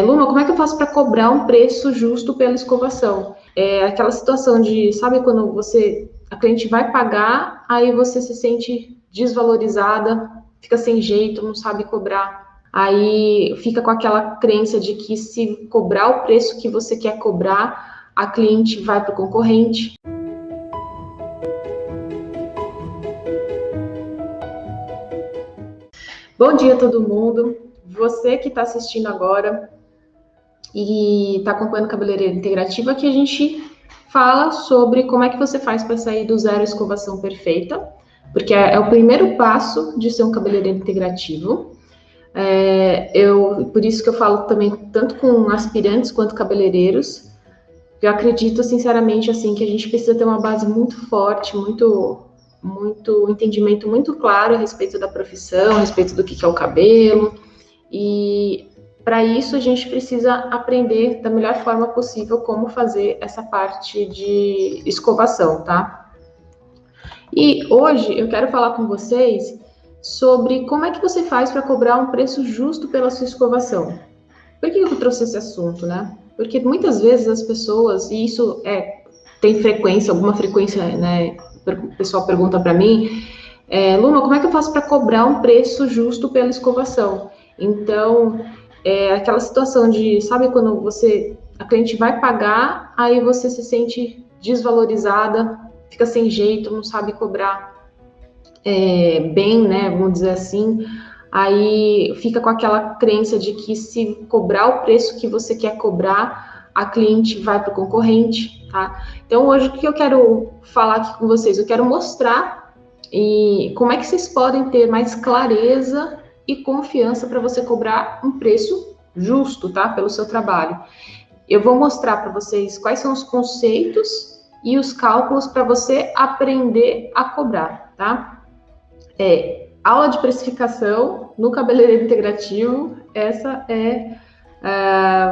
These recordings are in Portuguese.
Luma, como é que eu faço para cobrar um preço justo pela escovação? É aquela situação de, sabe, quando a cliente vai pagar, aí você se sente desvalorizada, fica sem jeito, não sabe cobrar. Aí fica com aquela crença de que se cobrar o preço que você quer cobrar, a cliente vai para o concorrente. Bom dia, todo mundo. Você que está assistindo agora e está acompanhando Cabeleireira Integrativa, aqui a gente fala sobre como é que você faz para sair do zero à escovação perfeita, porque é o primeiro passo de ser um cabeleireiro integrativo. Por isso que eu falo também tanto com aspirantes quanto cabeleireiros. Eu acredito sinceramente assim que a gente precisa ter uma base muito forte, muito entendimento muito claro a respeito da profissão, a respeito do que é o cabelo. E para isso a gente precisa aprender da melhor forma possível como fazer essa parte de escovação, tá? E hoje eu quero falar com vocês sobre como é que você faz para cobrar um preço justo pela sua escovação. Por que eu trouxe esse assunto, né? Porque muitas vezes as pessoas, e isso tem frequência, alguma frequência, né? O pessoal pergunta para mim, Luma, como é que eu faço para cobrar um preço justo pela escovação? Então, aquela situação de, sabe, quando a cliente vai pagar, aí você se sente desvalorizada, fica sem jeito, não sabe cobrar bem, né, vamos dizer assim, aí fica com aquela crença de que se cobrar o preço que você quer cobrar, a cliente vai para o concorrente, tá? Então, hoje, o que eu quero falar aqui com vocês? Eu quero mostrar como é que vocês podem ter mais clareza e confiança para você cobrar um preço justo, tá? Pelo seu trabalho. Eu vou mostrar para vocês quais são os conceitos e os cálculos para você aprender a cobrar, tá? Aula de precificação no cabeleireiro integrativo, essa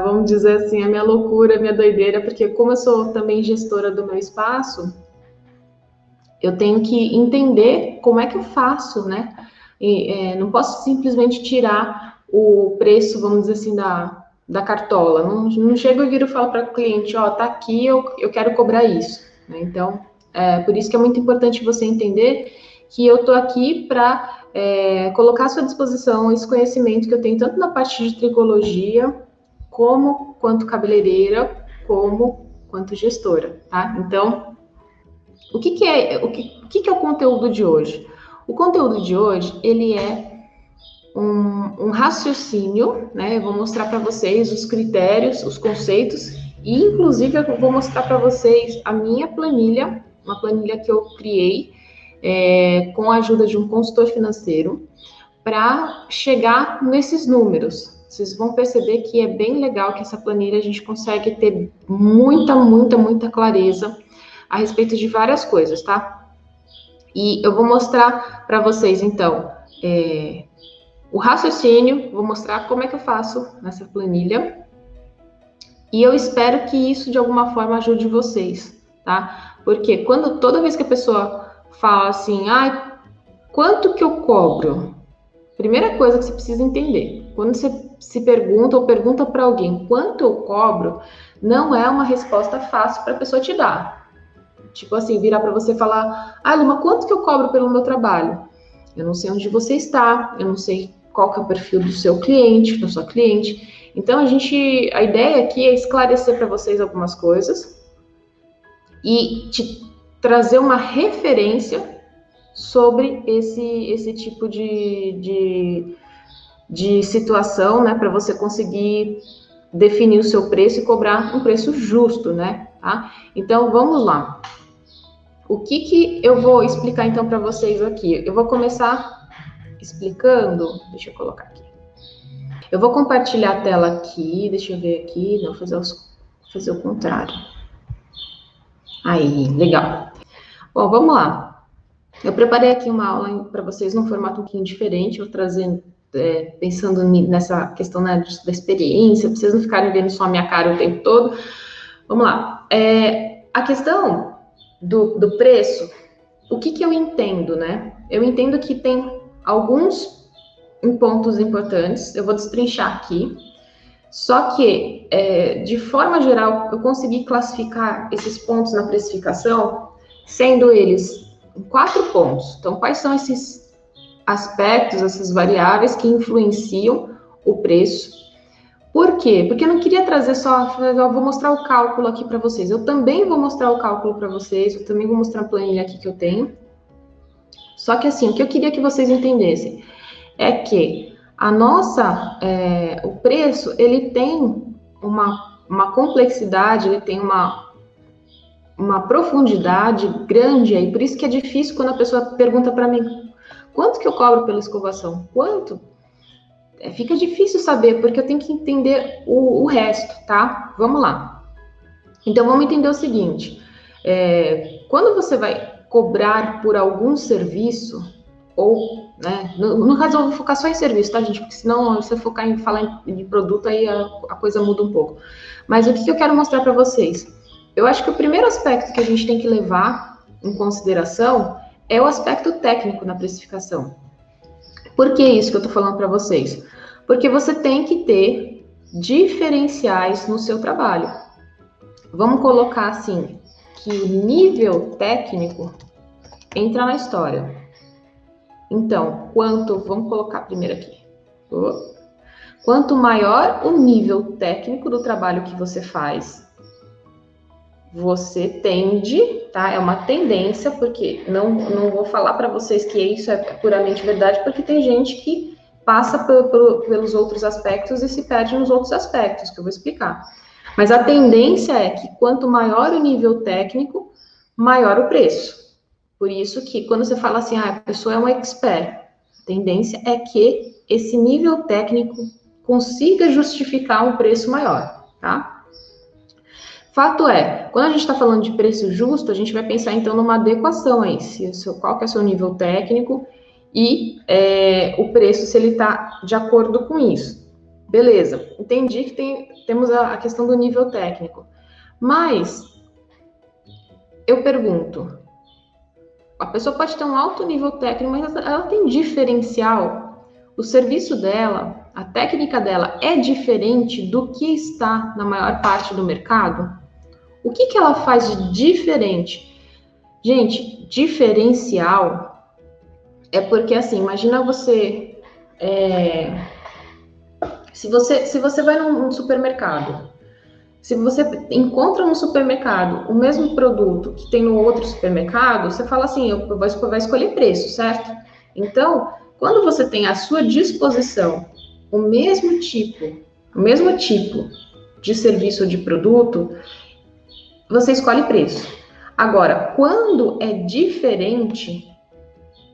vamos dizer assim, a minha loucura, a minha doideira, porque como eu sou também gestora do meu espaço, eu tenho que entender como é que eu faço, né? Não posso simplesmente tirar o preço, vamos dizer assim, da cartola. Não chego e viro e falo para o cliente, ó, tá aqui, eu quero cobrar isso. Né? Então, por isso que é muito importante você entender que eu estou aqui para colocar à sua disposição esse conhecimento que eu tenho tanto na parte de tricologia, quanto cabeleireira, quanto gestora, tá? Então, o que é o conteúdo de hoje? O conteúdo de hoje, ele é um raciocínio, né? Eu vou mostrar para vocês os critérios, os conceitos, e inclusive eu vou mostrar para vocês a minha planilha, uma planilha que eu criei com a ajuda de um consultor financeiro, para chegar nesses números. Vocês vão perceber que é bem legal que essa planilha a gente consegue ter muita clareza a respeito de várias coisas, tá? E eu vou mostrar para vocês, então, o raciocínio, vou mostrar como é que eu faço nessa planilha, e eu espero que isso, de alguma forma, ajude vocês, tá? Porque toda vez que a pessoa fala assim, quanto que eu cobro? Primeira coisa que você precisa entender, quando você se pergunta ou pergunta para alguém quanto eu cobro, não é uma resposta fácil para a pessoa te dar. Tipo assim, virar para você e falar, Luma, quanto que eu cobro pelo meu trabalho? Eu não sei onde você está, eu não sei qual que é o perfil do seu cliente, da sua cliente. Então, a ideia aqui é esclarecer para vocês algumas coisas e te trazer uma referência sobre esse tipo de situação, né, para você conseguir definir o seu preço e cobrar um preço justo, né, tá? Então, vamos lá. O que eu vou explicar, então, para vocês aqui? Eu vou começar explicando, deixa eu colocar aqui. Eu vou compartilhar a tela aqui, deixa eu ver aqui, não, fazer o contrário. Aí, legal. Bom, vamos lá. Eu preparei aqui uma aula para vocês num formato um pouquinho diferente, eu trazendo, pensando nessa questão, né, da experiência, para vocês não ficarem vendo só a minha cara o tempo todo. Vamos lá. A questão do preço, o que eu entendo, né? Eu entendo que tem alguns pontos importantes, eu vou destrinchar aqui. Só que, de forma geral, eu consegui classificar esses pontos na precificação, sendo eles em 4 pontos. Então, quais são esses aspectos, essas variáveis que influenciam o preço? Por quê? Porque eu não queria trazer só, eu vou mostrar o cálculo aqui para vocês. Eu também vou mostrar o cálculo para vocês, eu também vou mostrar a planilha aqui que eu tenho. Só que assim, o que eu queria que vocês entendessem é que o preço, ele tem uma complexidade, ele tem uma profundidade grande aí, por isso que é difícil quando a pessoa pergunta para mim, quanto que eu cobro pela escovação? Quanto? Fica difícil saber, porque eu tenho que entender o resto, tá? Vamos lá. Então, vamos entender o seguinte, quando você vai cobrar por algum serviço, ou, né, no caso eu vou focar só em serviço, tá, gente? Porque senão, se eu focar em falar em produto, aí a coisa muda um pouco. Mas o que eu quero mostrar para vocês? Eu acho que o primeiro aspecto que a gente tem que levar em consideração é o aspecto técnico na precificação. Por que isso que eu tô falando para vocês? Porque você tem que ter diferenciais no seu trabalho. Vamos colocar assim, que o nível técnico entra na história. Então, vamos colocar primeiro aqui. Quanto maior o nível técnico do trabalho que você faz, você tende, tá? É uma tendência, porque não vou falar para vocês que isso é puramente verdade, porque tem gente que passa pelos outros aspectos e se perde nos outros aspectos, que eu vou explicar. Mas a tendência é que quanto maior o nível técnico, maior o preço. Por isso que quando você fala assim, a pessoa é um expert, a tendência é que esse nível técnico consiga justificar um preço maior, tá? Fato é, quando a gente está falando de preço justo, a gente vai pensar então numa adequação aí, qual que é o seu nível técnico e o preço, se ele está de acordo com isso. Beleza, entendi que temos a questão do nível técnico, mas eu pergunto, a pessoa pode ter um alto nível técnico, mas ela tem diferencial. O serviço dela, a técnica dela é diferente do que está na maior parte do mercado? O que ela faz de diferente? Gente, diferencial é porque, assim, imagina você... Se você vai num supermercado, se você encontra no supermercado o mesmo produto que tem no outro supermercado, você fala assim, eu vou escolher preço, certo? Então, quando você tem à sua disposição o mesmo tipo de serviço ou de produto, você escolhe preço. Agora, quando é diferente,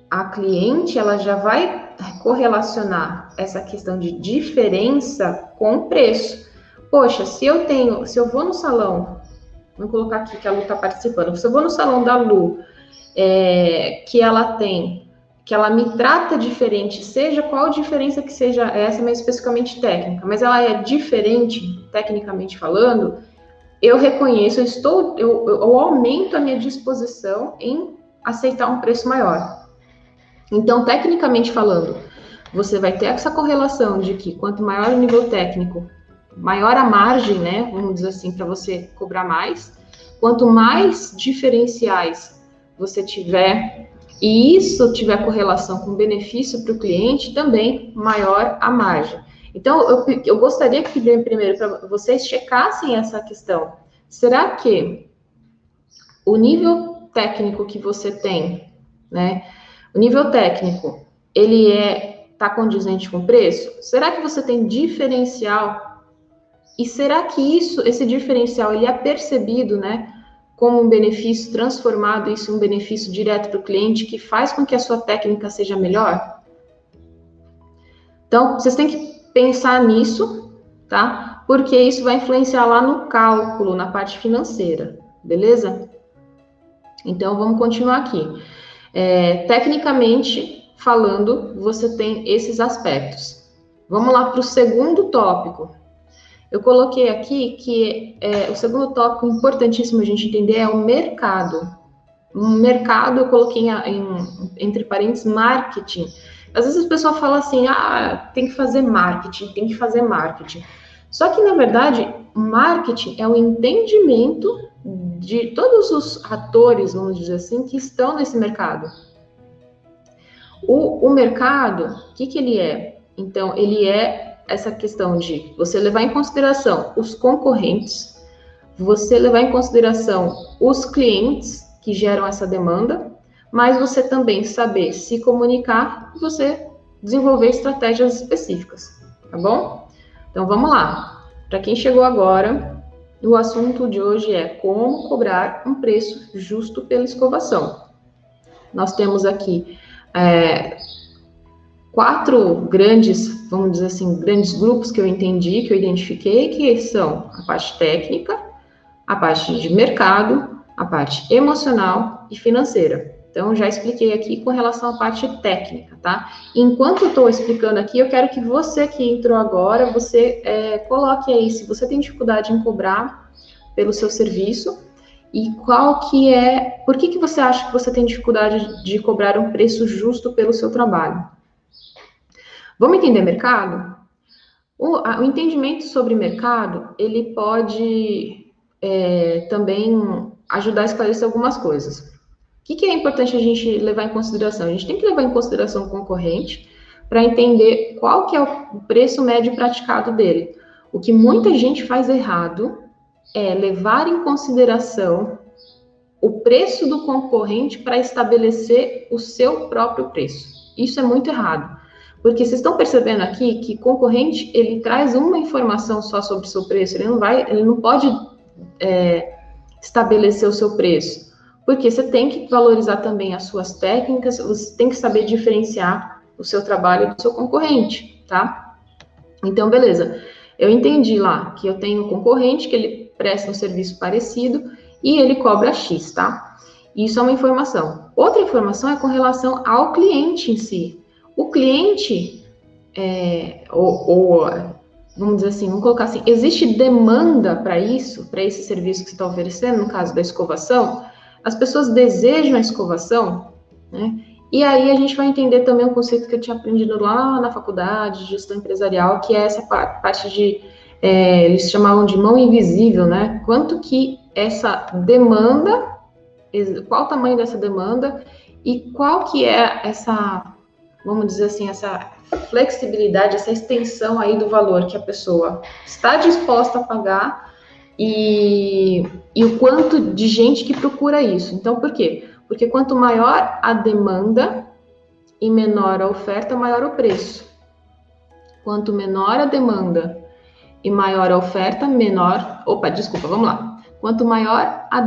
a cliente ela já vai correlacionar essa questão de diferença com o preço. Poxa, se eu vou no salão, vamos colocar aqui que a Lu está participando, se eu vou no salão da Lu, que ela me trata diferente, seja qual diferença que seja essa, mas especificamente técnica, mas ela é diferente, tecnicamente falando, eu reconheço, eu aumento a minha disposição em aceitar um preço maior. Então, tecnicamente falando, você vai ter essa correlação de que quanto maior o nível técnico, maior a margem, né? Vamos dizer assim, para você cobrar mais. Quanto mais diferenciais você tiver, e isso tiver correlação com benefício para o cliente, também maior a margem. Então, eu gostaria que primeiro para vocês checassem essa questão. Será que o nível técnico que você tem, né? O nível técnico, ele está condizente com o preço? Será que você tem diferencial? E será que esse diferencial, ele é percebido, né, como um benefício transformado, isso em um benefício direto para o cliente, que faz com que a sua técnica seja melhor? Então, vocês têm que pensar nisso, tá? Porque isso vai influenciar lá no cálculo, na parte financeira, beleza? Então, vamos continuar aqui. Tecnicamente falando, você tem esses aspectos. Vamos lá para o segundo tópico. Eu coloquei aqui que o segundo tópico importantíssimo a gente entender é o mercado. O mercado, eu coloquei entre parênteses, marketing. Às vezes a pessoa fala assim, tem que fazer marketing, tem que fazer marketing. Só que, na verdade, marketing é o entendimento de todos os atores, vamos dizer assim, que estão nesse mercado. O mercado, o que ele é? Então, ele é essa questão de você levar em consideração os concorrentes, você levar em consideração os clientes que geram essa demanda, mas você também saber se comunicar e você desenvolver estratégias específicas, tá bom? Então, vamos lá. Para quem chegou agora, o assunto de hoje é como cobrar um preço justo pela escovação. Nós temos aqui 4 grandes, vamos dizer assim, grandes grupos que eu entendi, que eu identifiquei, que são a parte técnica, a parte de mercado, a parte emocional e financeira. Então, já expliquei aqui com relação à parte técnica, tá? Enquanto eu estou explicando aqui, eu quero que você que entrou agora, você coloque aí se você tem dificuldade em cobrar pelo seu serviço e por que você acha que você tem dificuldade de cobrar um preço justo pelo seu trabalho? Vamos entender mercado? O entendimento sobre mercado, ele pode também ajudar a esclarecer algumas coisas. O que é importante a gente levar em consideração? A gente tem que levar em consideração o concorrente para entender qual que é o preço médio praticado dele. O que muita gente faz errado é levar em consideração o preço do concorrente para estabelecer o seu próprio preço. Isso é muito errado. Porque vocês estão percebendo aqui que concorrente, ele traz uma informação só sobre o seu preço, ele não pode estabelecer o seu preço. Porque você tem que valorizar também as suas técnicas, você tem que saber diferenciar o seu trabalho do seu concorrente, tá? Então, beleza. Eu entendi lá que eu tenho um concorrente que ele presta um serviço parecido e ele cobra X, tá? Isso é uma informação. Outra informação é com relação ao cliente em si. O cliente, vamos dizer assim, vamos colocar assim, existe demanda para isso, para esse serviço que você está oferecendo, no caso da escovação? As pessoas desejam a escovação, né? E aí a gente vai entender também um conceito que eu tinha aprendido lá na faculdade de gestão empresarial, que é essa parte de, eles chamavam de mão invisível, né? Quanto que essa demanda, qual o tamanho dessa demanda e qual que é essa, vamos dizer assim, essa flexibilidade, essa extensão aí do valor que a pessoa está disposta a pagar e o quanto de gente que procura isso. Então, por quê? Porque quanto maior a demanda e menor a oferta, maior o preço. Quanto menor a demanda e maior a oferta, menor... vamos lá. Quanto maior a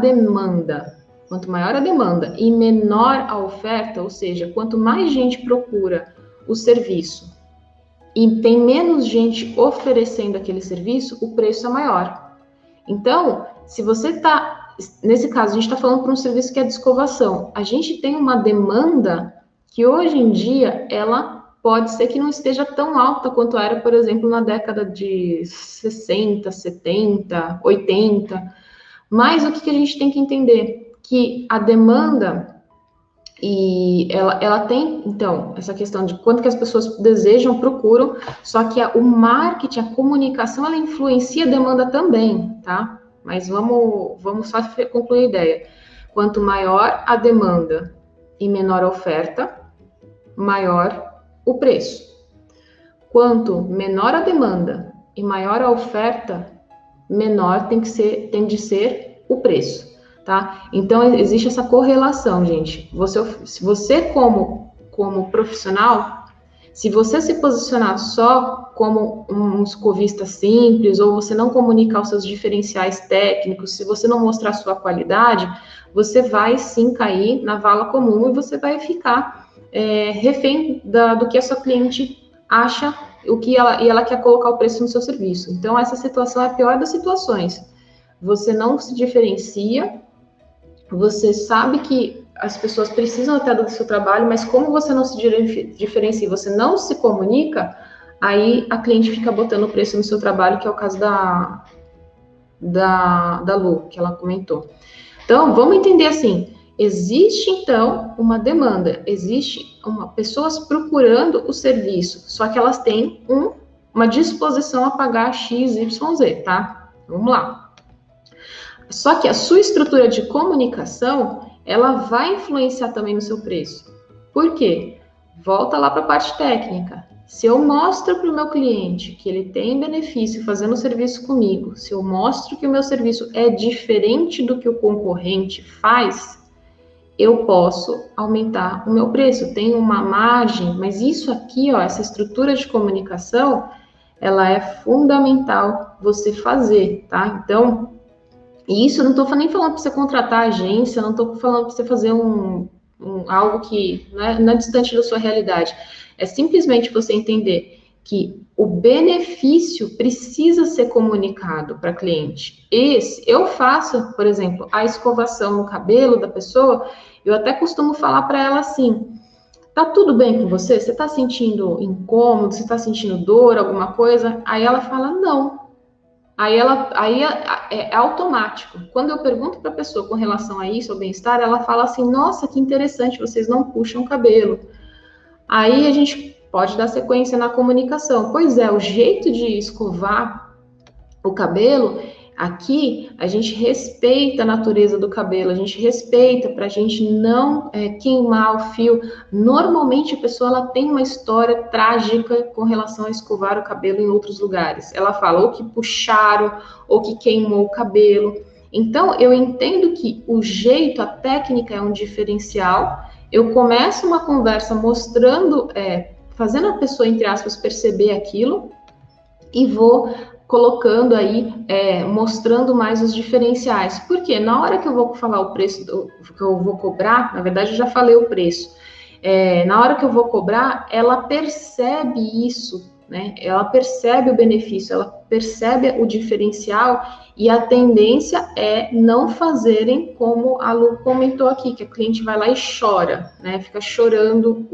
demanda e menor a oferta, ou seja, quanto mais gente procura o serviço e tem menos gente oferecendo aquele serviço, o preço é maior. Então, se você está, nesse caso, a gente está falando para um serviço que é de escovação, a gente tem uma demanda que hoje em dia, ela pode ser que não esteja tão alta quanto era, por exemplo, na década de 60, 70, 80, mas o que a gente tem que entender? Que a demanda, e ela tem, então, essa questão de quanto que as pessoas desejam, procuram, só que o marketing, a comunicação, ela influencia a demanda também, tá? Mas vamos só concluir a ideia. Quanto maior a demanda e menor a oferta, maior o preço. Quanto menor a demanda e maior a oferta, menor tem de ser o preço. Tá? Então, existe essa correlação, gente. Se você como profissional, se você se posicionar só como um escovista simples, ou você não comunicar os seus diferenciais técnicos, se você não mostrar a sua qualidade, você vai sim cair na vala comum e você vai ficar refém do que a sua cliente acha, e ela quer colocar o preço no seu serviço. Então, essa situação é a pior das situações. Você não se diferencia, você sabe que as pessoas precisam até do seu trabalho, mas como você não se diferencia, você não se comunica, aí a cliente fica botando o preço no seu trabalho, que é o caso da Lu, que ela comentou. Então, vamos entender assim, existe então uma demanda, existe pessoas procurando o serviço, só que elas têm uma disposição a pagar X, Y, Z, tá? Vamos lá. Só que a sua estrutura de comunicação, ela vai influenciar também no seu preço. Por quê? Volta lá para a parte técnica. Se eu mostro para o meu cliente que ele tem benefício fazendo o serviço comigo, se eu mostro que o meu serviço é diferente do que o concorrente faz, eu posso aumentar o meu preço. Tem uma margem, mas isso aqui, ó, essa estrutura de comunicação, ela é fundamental você fazer, tá? Então, isso eu não estou nem falando para você contratar agência, não estou falando para você fazer algo que não é distante da sua realidade. É simplesmente você entender que o benefício precisa ser comunicado para cliente. Eu faço, por exemplo, a escovação no cabelo da pessoa, eu até costumo falar para ela assim: tá tudo bem com você? Você tá sentindo incômodo? Você tá sentindo dor, alguma coisa? Aí ela fala, não. Aí é automático. Quando eu pergunto para a pessoa com relação a isso, ao bem-estar, ela fala assim, nossa, que interessante, vocês não puxam o cabelo. Aí a gente pode dar sequência na comunicação. Pois é, o jeito de escovar o cabelo, aqui a gente respeita a natureza do cabelo, a gente respeita para a gente não queimar o fio. Normalmente a pessoa ela tem uma história trágica com relação a escovar o cabelo em outros lugares. Ela fala ou que puxaram, ou que queimou o cabelo. Então eu entendo que o jeito, a técnica é um diferencial. Eu começo uma conversa mostrando, fazendo a pessoa, entre aspas, perceber aquilo, e vou colocando aí, mostrando mais os diferenciais. Porque na hora que eu vou falar o preço que eu vou cobrar, na verdade eu já falei o preço, na hora que eu vou cobrar, ela percebe isso, né? Ela percebe o benefício, ela percebe o diferencial, e a tendência é não fazerem como a Lu comentou aqui, que a cliente vai lá e chora, né? Fica chorando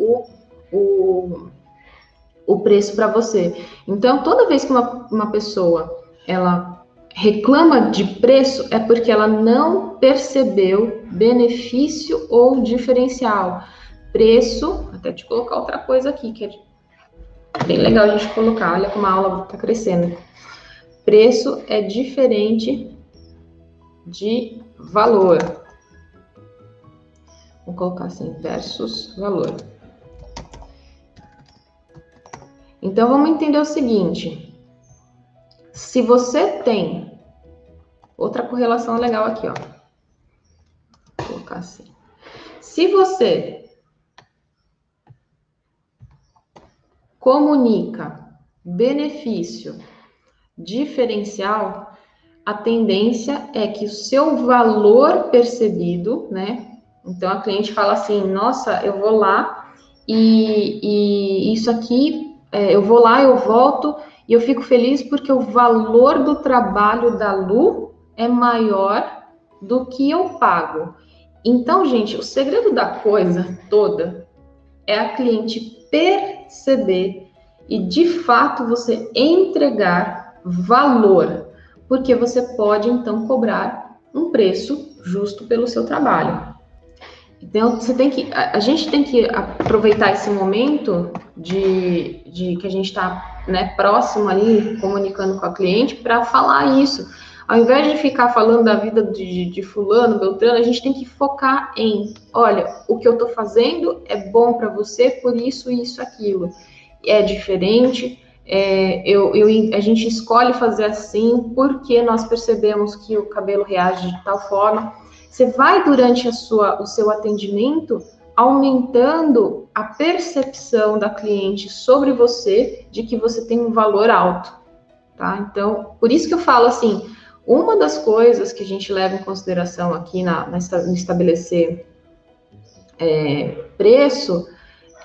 o preço para você. Então, toda vez que uma pessoa ela reclama de preço, é porque ela não percebeu benefício ou diferencial. Preço, até te colocar outra coisa aqui, que é bem legal a gente colocar, olha como a aula está crescendo. Preço é diferente de valor. Vou colocar assim, versus valor. Então, vamos entender o seguinte. Se você tem... Outra correlação legal aqui, ó. Vou colocar assim. Se você comunica benefício diferencial, a tendência é que o seu valor percebido, né? Então, a cliente fala assim, nossa, eu vou lá e isso aqui, eu vou lá, eu volto e eu fico feliz porque o valor do trabalho da Lu é maior do que eu pago. Então, gente, o segredo da coisa toda é a cliente perceber e, de fato, você entregar valor, porque você pode, então, cobrar um preço justo pelo seu trabalho. Então, a gente tem que aproveitar esse momento de que a gente está, né, próximo ali, comunicando com a cliente, para falar isso. Ao invés de ficar falando da vida de fulano, beltrano, a gente tem que focar em, olha, o que eu estou fazendo é bom para você, por isso, isso, aquilo. É diferente, a gente escolhe fazer assim, porque nós percebemos que o cabelo reage de tal forma. Você vai, durante o seu atendimento, aumentando a percepção da cliente sobre você, de que você tem um valor alto, tá? Então, por isso que eu falo assim, uma das coisas que a gente leva em consideração aqui no estabelecer preço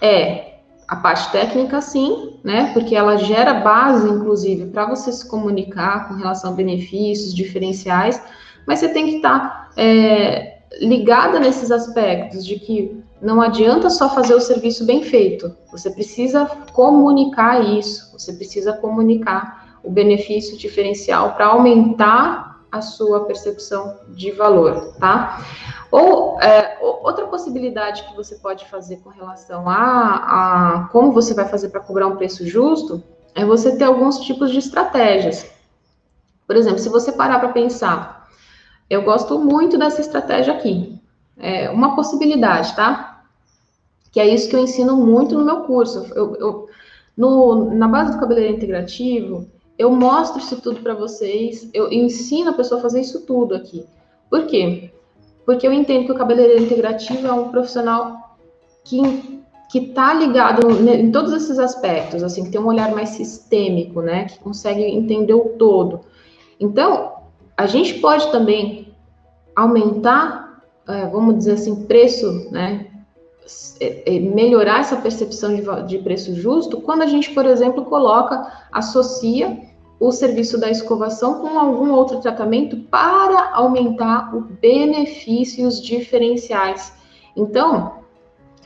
é a parte técnica, sim, né? Porque ela gera base, inclusive, para você se comunicar com relação a benefícios, diferenciais, mas você tem que estar ligada nesses aspectos de que não adianta só fazer o serviço bem feito, você precisa comunicar isso, você precisa comunicar o benefício diferencial para aumentar a sua percepção de valor, tá? Ou outra possibilidade que você pode fazer com relação a como você vai fazer para cobrar um preço justo é você ter alguns tipos de estratégias. Por exemplo, se você parar para pensar, eu gosto muito dessa estratégia aqui. É uma possibilidade, tá? Que é isso que eu ensino muito no meu curso. Na base do cabeleireiro integrativo, eu mostro isso tudo para vocês, eu ensino a pessoa a fazer isso tudo aqui. Por quê? Porque eu entendo que o cabeleireiro integrativo é um profissional que está ligado em todos esses aspectos, assim, que tem um olhar mais sistêmico, né? Que consegue entender o todo. Então, a gente pode também aumentar, vamos dizer assim, preço, né? Melhorar essa percepção de preço justo quando a gente, por exemplo, associa o serviço da escovação com algum outro tratamento para aumentar o benefício e os diferenciais. Então,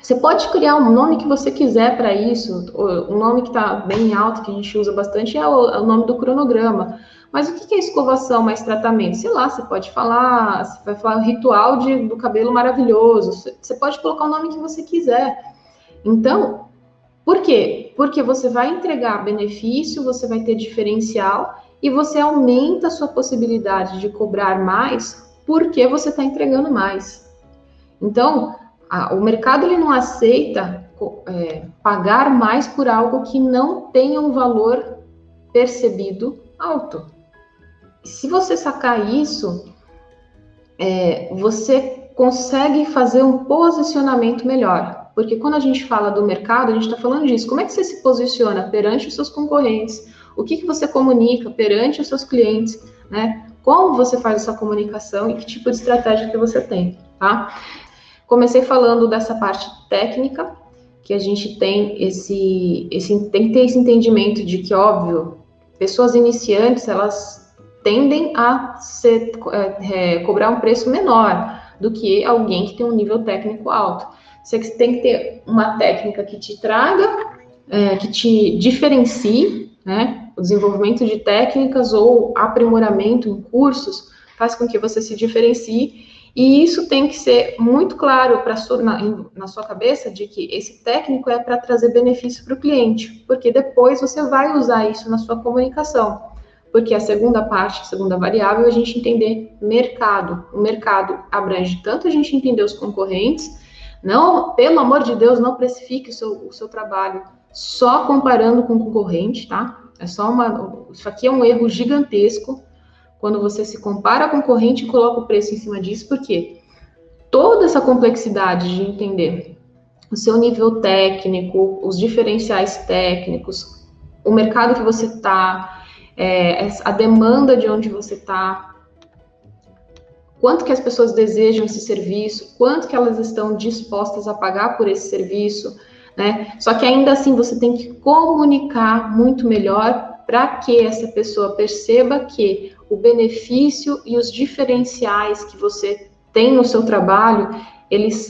você pode criar um nome que você quiser para isso. Um nome que está bem alto, que a gente usa bastante, é o nome do cronograma. Mas o que é escovação mais tratamento? Sei lá, você pode falar, você vai falar ritual do cabelo maravilhoso. Você pode colocar o nome que você quiser. Então, por quê? Porque você vai entregar benefício, você vai ter diferencial e você aumenta a sua possibilidade de cobrar mais porque você está entregando mais. Então, o mercado ele não aceita pagar mais por algo que não tenha um valor percebido alto. Se você sacar isso, você consegue fazer um posicionamento melhor. Porque quando a gente fala do mercado, a gente está falando disso. Como é que você se posiciona perante os seus concorrentes? O que você comunica perante os seus clientes? Né? Como você faz essa comunicação e que tipo de estratégia que você tem, tá? Comecei falando dessa parte técnica, que a gente tem tem que ter esse entendimento de que, óbvio, pessoas iniciantes, elas tendem a cobrar um preço menor do que alguém que tem um nível técnico alto. Você tem que ter uma técnica que te traga, que te diferencie, né? O desenvolvimento de técnicas ou aprimoramento em cursos faz com que você se diferencie. E isso tem que ser muito claro na sua cabeça de que esse técnico é para trazer benefício para o cliente, porque depois você vai usar isso na sua comunicação. Porque a segunda parte, a segunda variável, é a gente entender mercado. O mercado abrange tanto a gente entender os concorrentes, não, pelo amor de Deus, não precifique o seu trabalho só comparando com o concorrente, tá? Isso aqui é um erro gigantesco. Quando você se compara a concorrente e coloca o preço em cima disso, porque toda essa complexidade de entender o seu nível técnico, os diferenciais técnicos, o mercado que você está, a demanda de onde você está, quanto que as pessoas desejam esse serviço, quanto que elas estão dispostas a pagar por esse serviço, né? Só que ainda assim você tem que comunicar muito melhor para que essa pessoa perceba que o benefício e os diferenciais que você tem no seu trabalho, eles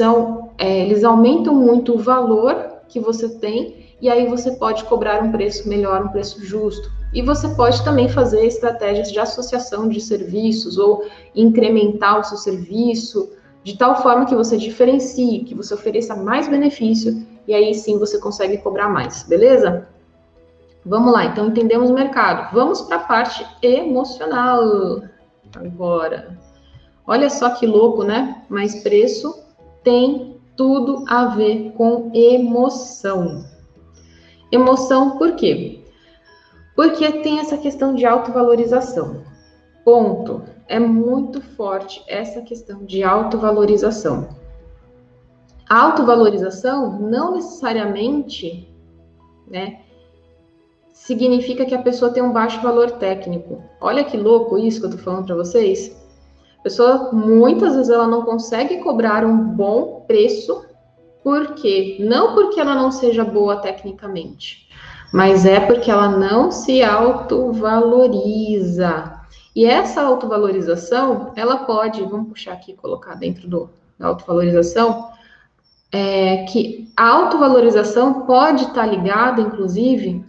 aumentam muito o valor que você tem, e aí você pode cobrar um preço melhor, um preço justo. E você pode também fazer estratégias de associação de serviços ou incrementar o seu serviço de tal forma que você diferencie, que você ofereça mais benefício, e aí sim você consegue cobrar mais, beleza? Vamos lá, então entendemos o mercado. Vamos para a parte emocional agora. Olha só que louco, né? Mas preço tem tudo a ver com emoção. Emoção por quê? Porque tem essa questão de autovalorização. Ponto. É muito forte essa questão de autovalorização. A autovalorização não necessariamente, né, significa que a pessoa tem um baixo valor técnico. Olha que louco isso que eu tô falando para vocês. A pessoa, muitas vezes, ela não consegue cobrar um bom preço, por quê? Não porque ela não seja boa tecnicamente, mas é porque ela não se autovaloriza. E essa autovalorização, ela pode, vamos puxar aqui e colocar dentro da autovalorização, que a autovalorização pode estar ligada, inclusive,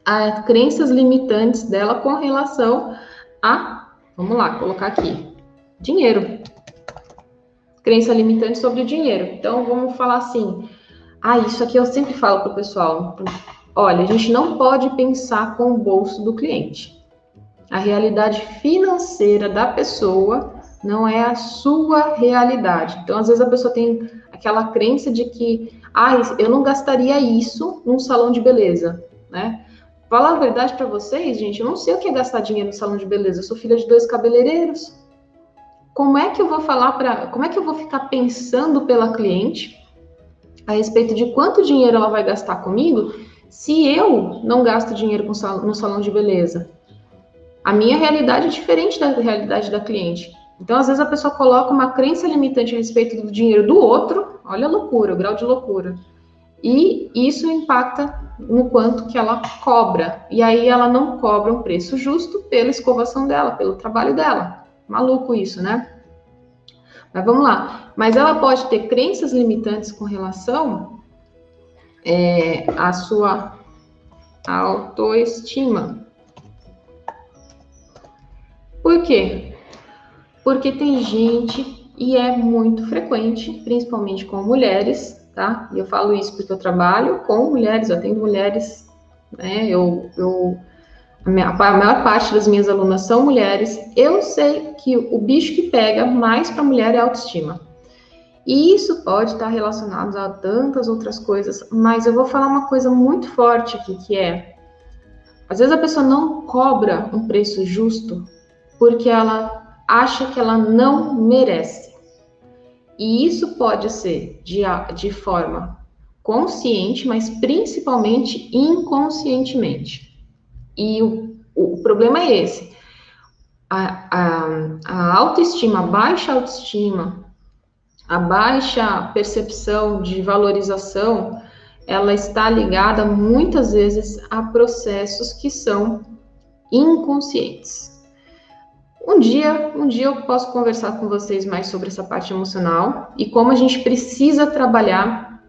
a crenças limitantes dela com relação vamos lá, colocar aqui, dinheiro. Crença limitante sobre o dinheiro. Então, vamos falar assim, isso aqui eu sempre falo pro pessoal, olha, a gente não pode pensar com o bolso do cliente. A realidade financeira da pessoa não é a sua realidade. Então, às vezes a pessoa tem aquela crença de que, eu não gastaria isso num salão de beleza, né? Falar a verdade para vocês, gente, eu não sei o que é gastar dinheiro no salão de beleza. Eu sou filha de 2 cabeleireiros. Como é que eu vou como é que eu vou ficar pensando pela cliente a respeito de quanto dinheiro ela vai gastar comigo se eu não gasto dinheiro no salão de beleza? A minha realidade é diferente da realidade da cliente. Então, às vezes, a pessoa coloca uma crença limitante a respeito do dinheiro do outro, olha a loucura, o grau de loucura. E isso impacta no quanto que ela cobra. E aí ela não cobra um preço justo pela escovação dela, pelo trabalho dela. Maluco isso, né? Mas vamos lá. Mas ela pode ter crenças limitantes com relação à sua autoestima. Por quê? Porque tem gente, e é muito frequente, principalmente com mulheres, tá? E eu falo isso porque eu trabalho com mulheres, eu atendo mulheres, né? A maior parte das minhas alunas são mulheres. Eu sei que o bicho que pega mais para a mulher é a autoestima. E isso pode estar relacionado a tantas outras coisas, mas eu vou falar uma coisa muito forte aqui, que é, às vezes a pessoa não cobra um preço justo porque ela acha que ela não merece. E isso pode ser de forma consciente, mas principalmente inconscientemente. E o problema é esse. A autoestima, a baixa autoestima, a baixa percepção de valorização, ela está ligada muitas vezes a processos que são inconscientes. Um dia eu posso conversar com vocês mais sobre essa parte emocional e como a gente precisa trabalhar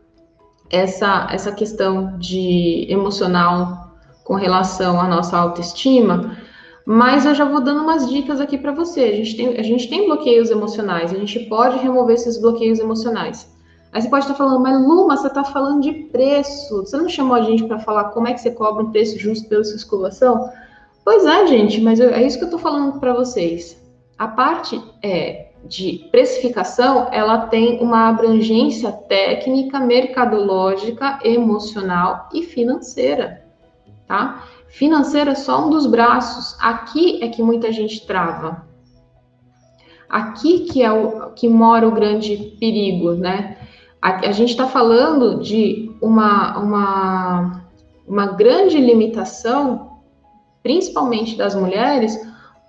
essa questão de emocional com relação à nossa autoestima, mas eu já vou dando umas dicas aqui para você. A gente tem bloqueios emocionais, a gente pode remover esses bloqueios emocionais. Aí você pode estar falando, mas Luma, você está falando de preço, você não chamou a gente para falar como é que você cobra um preço justo pela sua escovação? Pois é, gente, mas é isso que eu estou falando para vocês. A parte de precificação, ela tem uma abrangência técnica, mercadológica, emocional e financeira, tá? Financeira é só um dos braços. Aqui é que muita gente trava. Aqui que mora o grande perigo, né? A gente está falando de uma grande limitação, principalmente das mulheres,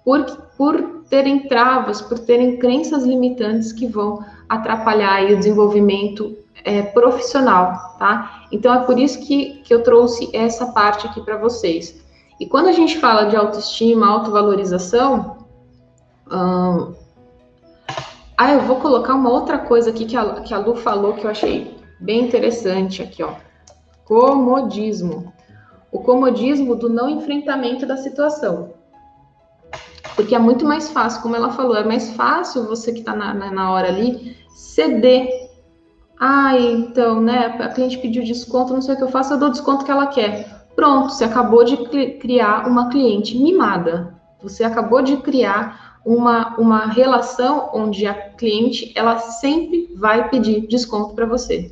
por terem travas, por terem crenças limitantes que vão atrapalhar aí o desenvolvimento profissional, tá? Então, é por isso que eu trouxe essa parte aqui para vocês. E quando a gente fala de autoestima, autovalorização, eu vou colocar uma outra coisa aqui que a Lu falou que eu achei bem interessante aqui, ó. Comodismo. O comodismo do não enfrentamento da situação. Porque é muito mais fácil, como ela falou, é mais fácil você que está na hora ali ceder. Então, né, a cliente pediu desconto, não sei o que eu faço, eu dou o desconto que ela quer. Pronto, você acabou de criar uma cliente mimada. Você acabou de criar uma relação onde a cliente, ela sempre vai pedir desconto para você.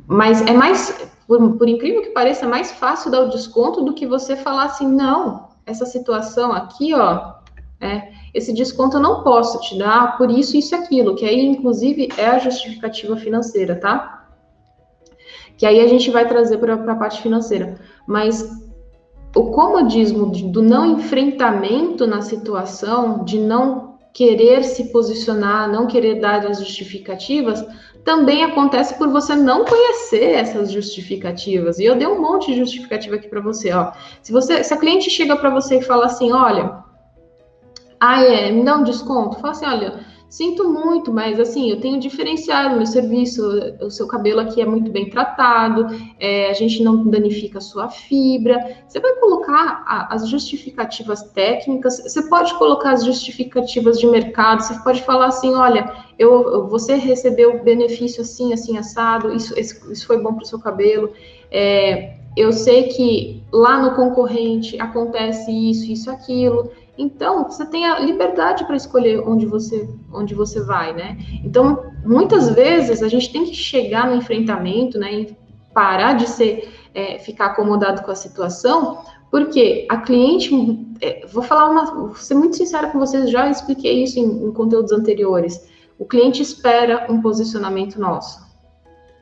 Mas é mais, por incrível que pareça, é mais fácil dar o desconto do que você falar assim, não, essa situação aqui, ó, esse desconto eu não posso te dar, por isso e aquilo, que aí, inclusive, é a justificativa financeira, tá? Que aí a gente vai trazer para a parte financeira. Mas o comodismo do não enfrentamento na situação, de não querer se posicionar, não querer dar as justificativas, também acontece por você não conhecer essas justificativas. E eu dei um monte de justificativa aqui para você, ó. Se a cliente chega para você e fala assim, olha, me dá um desconto, fala assim, olha, sinto muito, mas assim, eu tenho diferenciado meu serviço, o seu cabelo aqui é muito bem tratado, a gente não danifica a sua fibra. Você vai colocar as justificativas técnicas, você pode colocar as justificativas de mercado, você pode falar assim, olha, você recebeu benefício assim, assim, assado, isso foi bom para o seu cabelo, eu sei que lá no concorrente acontece isso, aquilo. Então, você tem a liberdade para escolher onde você vai, né? Então, muitas vezes, a gente tem que chegar no enfrentamento, né? E parar de ficar acomodado com a situação, porque a cliente, vou ser muito sincera com vocês, já expliquei isso em conteúdos anteriores. O cliente espera um posicionamento nosso.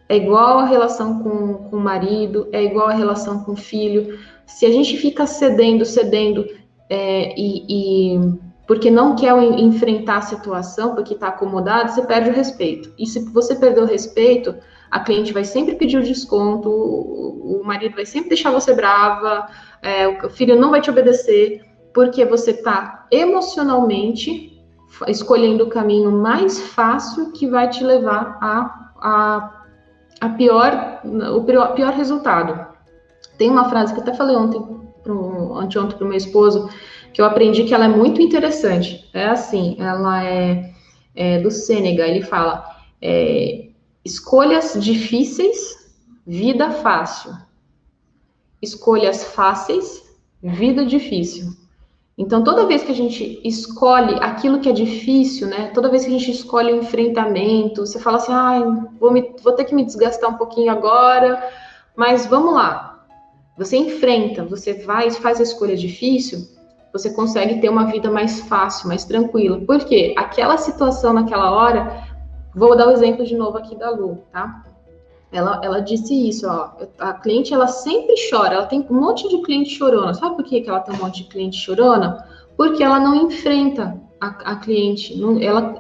É igual a relação com o marido, é igual a relação com o filho. Se a gente fica cedendo, porque não quer enfrentar a situação, porque está acomodado, você perde o respeito. E se você perder o respeito, a cliente vai sempre pedir o desconto, o marido vai sempre deixar você brava, o filho não vai te obedecer, porque você está emocionalmente escolhendo o caminho mais fácil que vai te levar o pior resultado. Tem uma frase que eu até falei anteontem para o meu esposo, que eu aprendi que ela é muito interessante. É assim, ela é do Sêneca, ele fala, escolhas difíceis, vida fácil. Escolhas fáceis, vida difícil. Então, toda vez que a gente escolhe aquilo que é difícil, né? Toda vez que a gente escolhe um enfrentamento, você fala assim, vou ter que me desgastar um pouquinho agora, mas vamos lá. Você enfrenta, você vai e faz a escolha difícil, você consegue ter uma vida mais fácil, mais tranquila. Por quê? Aquela situação naquela hora, vou dar o exemplo de novo aqui da Lu, tá? Ela disse isso, ó, a cliente, ela sempre chora, ela tem um monte de cliente chorona. Sabe por que ela tem um monte de cliente chorona? Porque ela não enfrenta a cliente,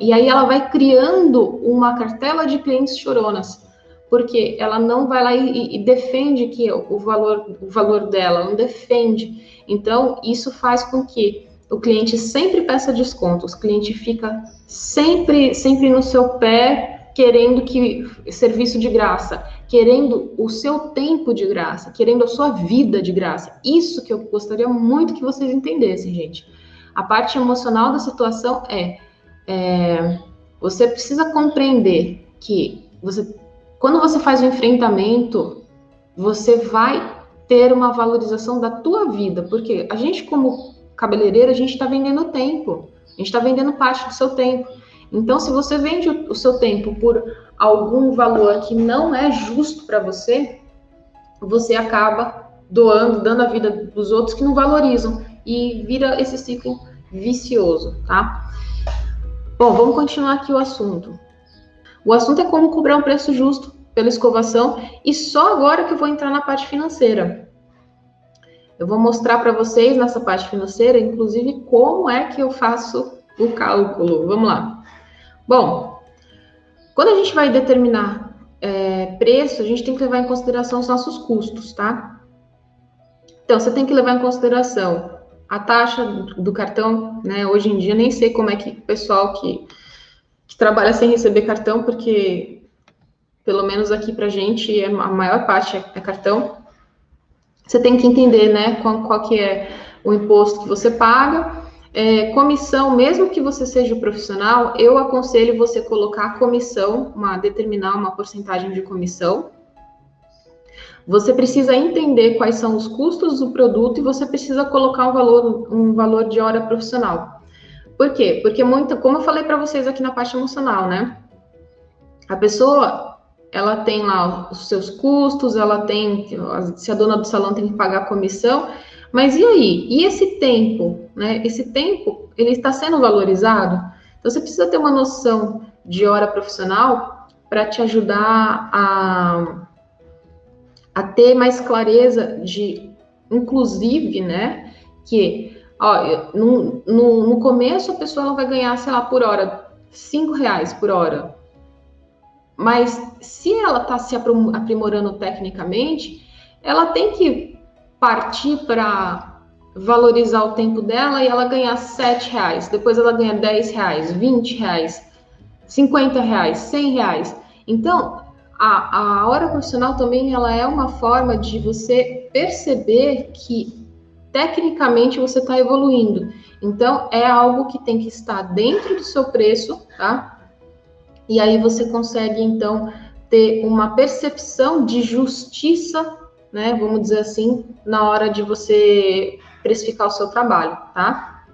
e aí ela vai criando uma cartela de clientes choronas, porque ela não vai lá e defende que o valor dela, não defende. Então, isso faz com que o cliente sempre peça descontos, o cliente fica sempre no seu pé, querendo serviço de graça, querendo o seu tempo de graça, querendo a sua vida de graça. Isso que eu gostaria muito que vocês entendessem, gente. A parte emocional da situação você precisa compreender que quando você faz o enfrentamento, você vai ter uma valorização da tua vida, porque a gente, como cabeleireiro, a gente está vendendo tempo, a gente está vendendo parte do seu tempo. Então, se você vende o seu tempo por algum valor que não é justo para você, você acaba dando a vida dos outros que não valorizam e vira esse ciclo vicioso, tá? Bom, vamos continuar aqui o assunto. O assunto é como cobrar um preço justo pela escovação e só agora que eu vou entrar na parte financeira. Eu vou mostrar para vocês nessa parte financeira, inclusive, como é que eu faço o cálculo. Vamos lá. Bom, quando a gente vai determinar preço, a gente tem que levar em consideração os nossos custos, tá? Então, você tem que levar em consideração a taxa do cartão, né? Hoje em dia, nem sei como é que o pessoal que trabalha sem receber cartão, porque, pelo menos aqui pra gente, a maior parte é cartão. Você tem que entender, né, qual que é o imposto que você paga. Comissão, mesmo que você seja um profissional, eu aconselho você colocar a comissão, determinar uma porcentagem de comissão. Você precisa entender quais são os custos do produto e você precisa colocar um valor de hora profissional. Por quê? Porque como eu falei para vocês aqui na parte emocional, né? A pessoa, ela tem lá os seus custos, se a dona do salão tem que pagar a comissão, mas e aí? E esse tempo, né? Esse tempo, ele está sendo valorizado? Então, você precisa ter uma noção de hora profissional para te ajudar a ter mais clareza inclusive, né? Que, no começo, a pessoa ela vai ganhar, sei lá, por hora, R$5 por hora. Mas se ela está se aprimorando tecnicamente, ela tem que partir para valorizar o tempo dela e ela ganhar R$7, depois ela ganha R$10, R$20, R$50, R$100. Então, a hora profissional também ela é uma forma de você perceber que tecnicamente você está evoluindo. Então, é algo que tem que estar dentro do seu preço, tá? E aí você consegue, então, ter uma percepção de justiça, né, vamos dizer assim, na hora de você precificar o seu trabalho, tá?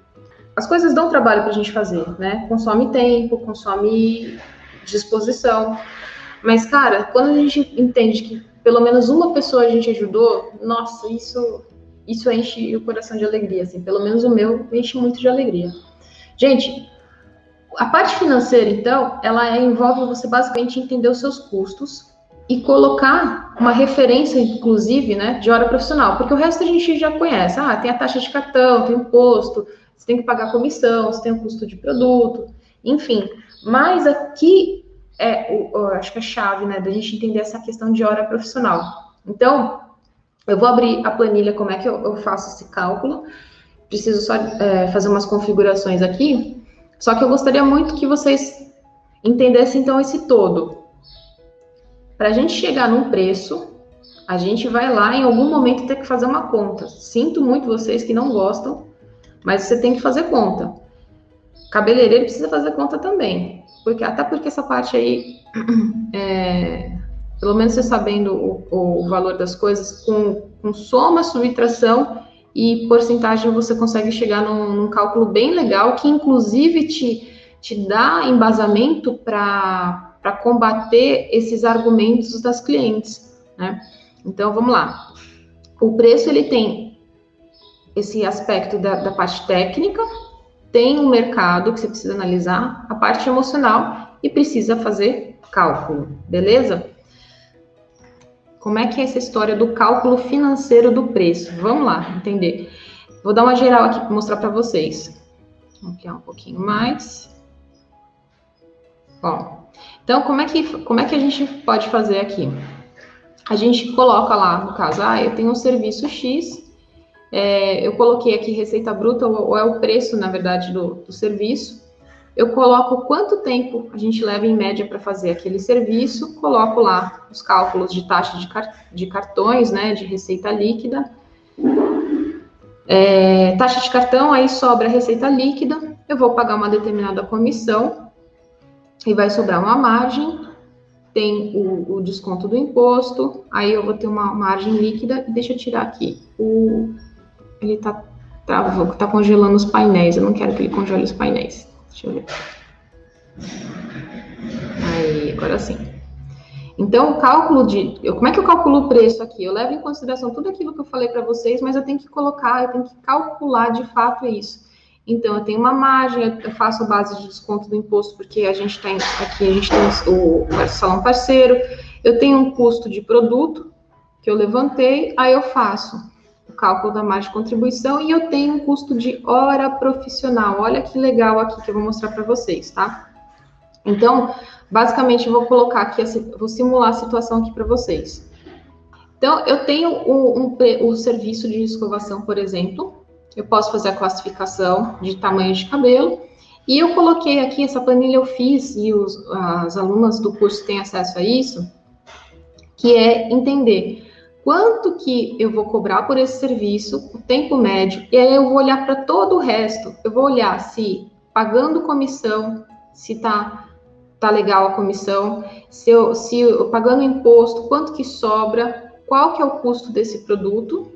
As coisas dão trabalho para a gente fazer, né? Consome tempo, consome disposição. Mas, cara, quando a gente entende que pelo menos uma pessoa a gente ajudou, nossa, isso enche o coração de alegria, assim. Pelo menos o meu enche muito de alegria. Gente, a parte financeira, então, ela envolve você basicamente entender os seus custos e colocar uma referência, inclusive, né, de hora profissional, porque o resto a gente já conhece. Ah, tem a taxa de cartão, tem o imposto, você tem que pagar comissão, você tem o custo de produto, enfim. Mas aqui acho que a chave, né, da gente entender essa questão de hora profissional. Então, eu vou abrir a planilha, como é que eu faço esse cálculo. Preciso só fazer umas configurações aqui. Só que eu gostaria muito que vocês entendessem, então, esse todo. Para a gente chegar num preço, a gente vai lá, em algum momento, ter que fazer uma conta. Sinto muito vocês que não gostam, mas você tem que fazer conta. Cabeleireiro precisa fazer conta também. Até porque essa parte aí, pelo menos você sabendo o valor das coisas, com soma, subtração e porcentagem, você consegue chegar num cálculo bem legal, que inclusive te dá embasamento para combater esses argumentos das clientes, né? Então, vamos lá. O preço, ele tem esse aspecto da parte técnica, tem um mercado que você precisa analisar, a parte emocional e precisa fazer cálculo, beleza? Como é que é essa história do cálculo financeiro do preço? Vamos lá, entender. Vou dar uma geral aqui para mostrar para vocês. Vamos criar um pouquinho mais. Bom, então como é que a gente pode fazer aqui? A gente coloca lá, no caso, eu tenho um serviço X, eu coloquei aqui receita bruta, ou é o preço, na verdade, do serviço. Eu coloco quanto tempo a gente leva em média para fazer aquele serviço, coloco lá os cálculos de taxa de cartões, né, de receita líquida. Taxa de cartão, aí sobra a receita líquida, eu vou pagar uma determinada comissão e vai sobrar uma margem, tem o desconto do imposto, aí eu vou ter uma margem líquida, e deixa eu tirar aqui, ele tá congelando os painéis, eu não quero que ele congele os painéis. Deixa eu ver. Aí, agora sim. Então, o cálculo como é que eu calculo o preço aqui? Eu levo em consideração tudo aquilo que eu falei para vocês, mas eu tenho que calcular de fato isso. Então, eu tenho uma margem, eu faço a base de desconto do imposto, porque a gente tem o salão parceiro, eu tenho um custo de produto que eu levantei, aí eu faço o cálculo da margem de contribuição e eu tenho um custo de hora profissional. Olha que legal aqui que eu vou mostrar para vocês, tá? Então, basicamente, eu vou colocar aqui, vou simular a situação aqui para vocês. Então, eu tenho o serviço de escovação, por exemplo, eu posso fazer a classificação de tamanho de cabelo, e eu coloquei aqui, essa planilha eu fiz, e as alunas do curso têm acesso a isso, que é entender quanto que eu vou cobrar por esse serviço, o tempo médio, e aí eu vou olhar para todo o resto, eu vou olhar se pagando comissão, se tá legal a comissão, se eu pagando imposto, quanto que sobra, qual que é o custo desse produto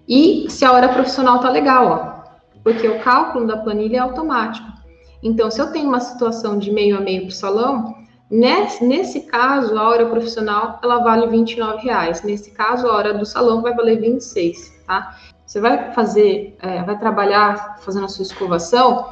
e se a hora profissional tá legal, ó, porque o cálculo da planilha é automático. Então, se eu tenho uma situação de meio a meio para o salão, nesse caso, a hora profissional, ela vale R$29. Nesse caso, a hora do salão vai valer 26, tá? Você vai vai trabalhar fazendo a sua escovação.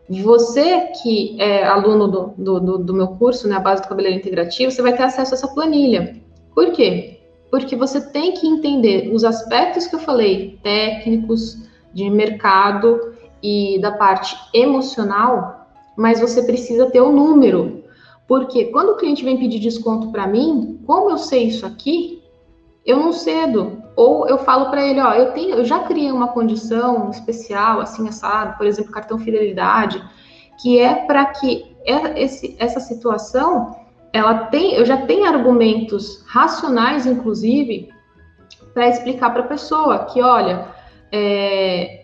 Você que é aluno do meu curso, né, a base do cabeleireiro integrativo, você vai ter acesso a essa planilha. Por quê? Porque você tem que entender os aspectos que eu falei, técnicos, de mercado e da parte emocional, mas você precisa ter o número. Porque quando o cliente vem pedir desconto para mim, como eu sei isso aqui, eu não cedo. Ou eu falo para ele, ó, eu já criei uma condição especial, assim, assado, por exemplo, cartão fidelidade, que é para que essa situação, eu já tenho argumentos racionais, inclusive, para explicar para a pessoa que, olha,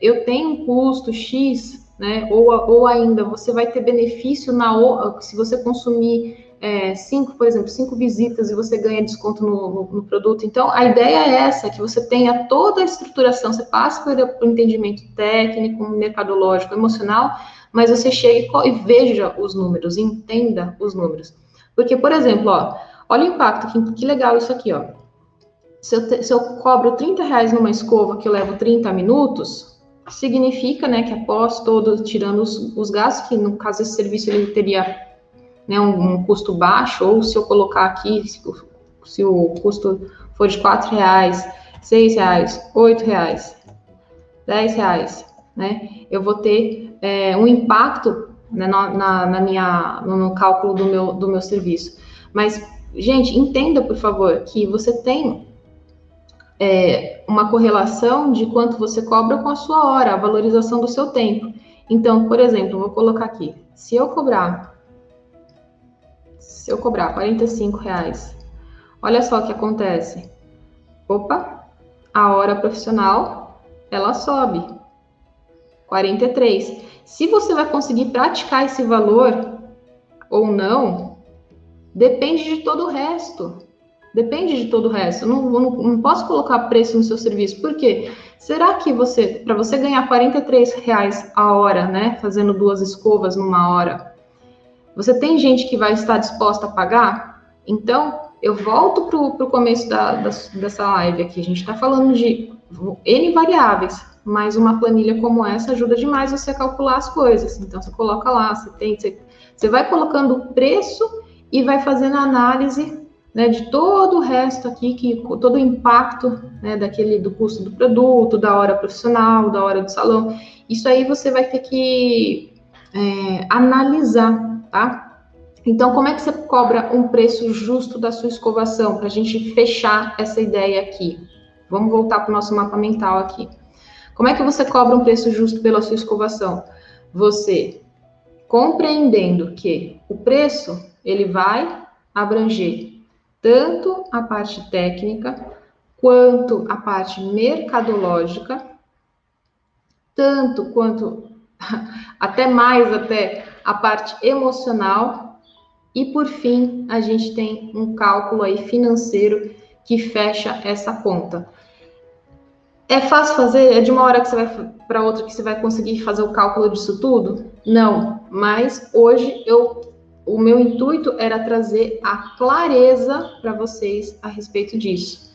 eu tenho um custo X né? Ou ainda, você vai ter benefício se você consumir 5, por exemplo, 5 visitas e você ganha desconto no produto. Então, a ideia é essa, que você tenha toda a estruturação, você passa por entendimento técnico, mercadológico, emocional, mas você chegue e veja os números, entenda os números. Porque, por exemplo, olha o impacto, que legal isso aqui, ó. Se eu cobro R$30 numa escova que eu levo 30 minutos, significa, né, que após tirando os gastos, que no caso esse serviço ele teria, né, um custo baixo, ou se eu colocar aqui, se o custo for de R$4, R$6, R$8, R$10, né, eu vou ter um impacto, né, no cálculo do meu serviço. Mas, gente, entenda, por favor, que você tem uma correlação de quanto você cobra com a sua hora, a valorização do seu tempo. Então, por exemplo, vou colocar aqui, se eu cobrar R$45, olha só o que acontece. Opa, a hora profissional, ela sobe, 43. Se você vai conseguir praticar esse valor ou não, depende de todo o resto. Depende de todo o resto. Eu não posso colocar preço no seu serviço. Por quê? Será que para você ganhar R$43 a hora, né, fazendo 2 escovas numa hora, você tem gente que vai estar disposta a pagar? Então, eu volto para o começo dessa live aqui. A gente está falando de N variáveis, mas uma planilha como essa ajuda demais você a calcular as coisas. Então, você coloca lá, você vai colocando o preço e vai fazendo a análise, né, de todo o resto aqui, todo o impacto, né, do custo do produto, da hora profissional, da hora do salão. Isso aí você vai ter que analisar, tá? Então, como é que você cobra um preço justo da sua escovação? Para a gente fechar essa ideia aqui. Vamos voltar para o nosso mapa mental aqui. Como é que você cobra um preço justo pela sua escovação? Você compreendendo que o preço, ele vai abranger tanto a parte técnica, quanto a parte mercadológica, tanto quanto até a parte emocional, e por fim, a gente tem um cálculo aí financeiro que fecha essa conta. É fácil fazer? É de uma hora que você vai para outra que você vai conseguir fazer o cálculo disso tudo? Não, mas hoje o meu intuito era trazer a clareza para vocês a respeito disso.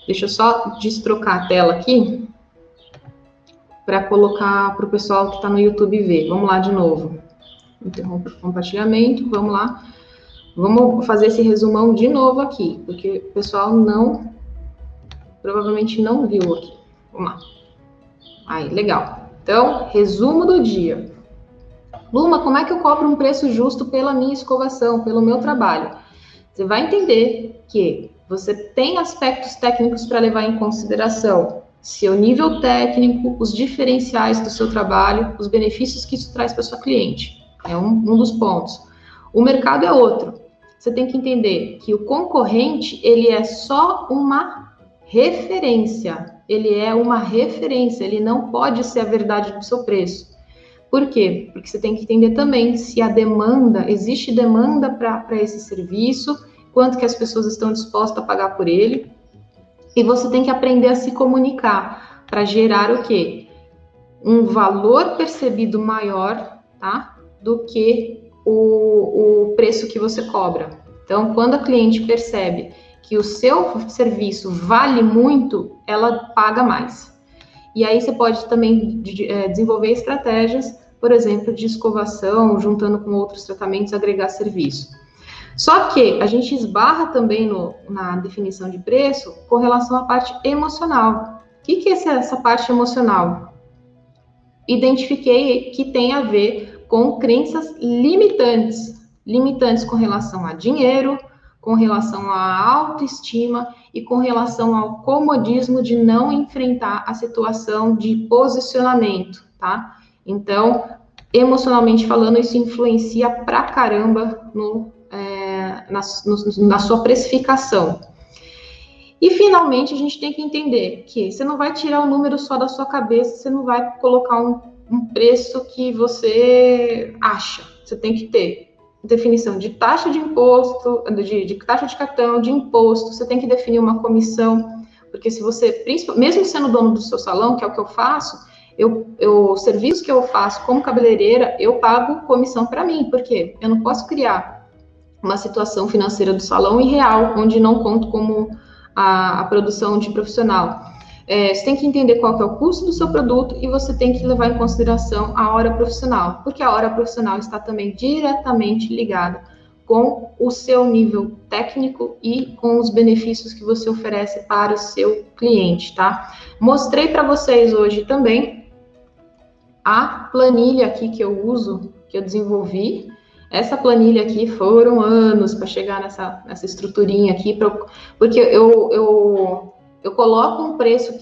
Deixa eu só destrocar a tela aqui para colocar para o pessoal que está no YouTube ver. Vamos lá de novo. Interromper o compartilhamento, vamos lá. Vamos fazer esse resumão de novo aqui, porque o pessoal provavelmente não viu aqui. Vamos lá. Aí, legal. Então, resumo do dia. Luma, como é que eu cobro um preço justo pela minha escovação, pelo meu trabalho? Você vai entender que você tem aspectos técnicos para levar em consideração. Seu nível técnico, os diferenciais do seu trabalho, os benefícios que isso traz para sua cliente. É um dos pontos. O mercado é outro. Você tem que entender que o concorrente, ele é só uma referência. Ele é uma referência, ele não pode ser a verdade do seu preço. Por quê? Porque você tem que entender também se existe demanda para esse serviço, quanto que as pessoas estão dispostas a pagar por ele, e você tem que aprender a se comunicar para gerar o quê? Um valor percebido maior, tá? Do que o preço que você cobra. Então, quando a cliente percebe que o seu serviço vale muito, ela paga mais. E aí você pode também desenvolver estratégias, por exemplo, de escovação, juntando com outros tratamentos, agregar serviço. Só que a gente esbarra também na definição de preço com relação à parte emocional. O que é essa parte emocional? Identifiquei que tem a ver com crenças limitantes com relação a dinheiro, com relação à autoestima e com relação ao comodismo de não enfrentar a situação de posicionamento, tá? Então, emocionalmente falando, isso influencia pra caramba na sua precificação. E, finalmente, a gente tem que entender que você não vai tirar o número só da sua cabeça, você não vai colocar um preço que você acha. Você tem que ter definição de taxa de imposto, de taxa de cartão, de imposto, você tem que definir uma comissão, porque se você, mesmo sendo dono do seu salão, que é o que eu faço, o serviço que eu faço como cabeleireira, eu pago comissão para mim, porque eu não posso criar uma situação financeira do salão irreal, onde não conto como a produção de profissional. Você tem que entender qual que é o custo do seu produto e você tem que levar em consideração a hora profissional, porque a hora profissional está também diretamente ligada com o seu nível técnico e com os benefícios que você oferece para o seu cliente, tá? Mostrei para vocês hoje também a planilha aqui que eu uso, que eu desenvolvi. Essa planilha aqui foram anos para chegar nessa estruturinha aqui, porque eu coloco um preço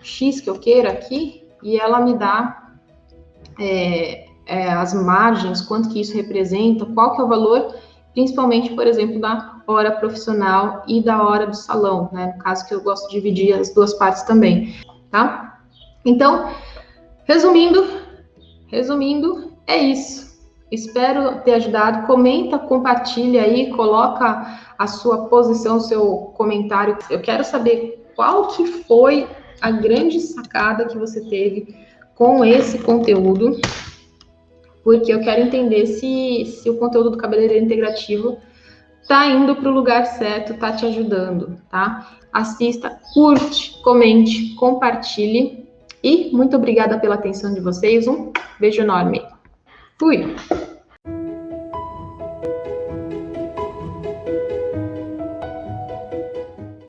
X que eu queira aqui e ela me dá as margens, quanto que isso representa, qual que é o valor, principalmente, por exemplo, da hora profissional e da hora do salão, né? No caso que eu gosto de dividir as duas partes também, tá? Então, resumindo, é isso. Espero ter ajudado. Comenta, compartilha aí, coloca a sua posição, seu comentário. Eu quero saber qual que foi a grande sacada que você teve com esse conteúdo, porque eu quero entender se o conteúdo do Cabeleireiro Integrativo tá indo para o lugar certo, tá te ajudando, tá? Assista, curte, comente, compartilhe e muito obrigada pela atenção de vocês. Um beijo enorme. Fui!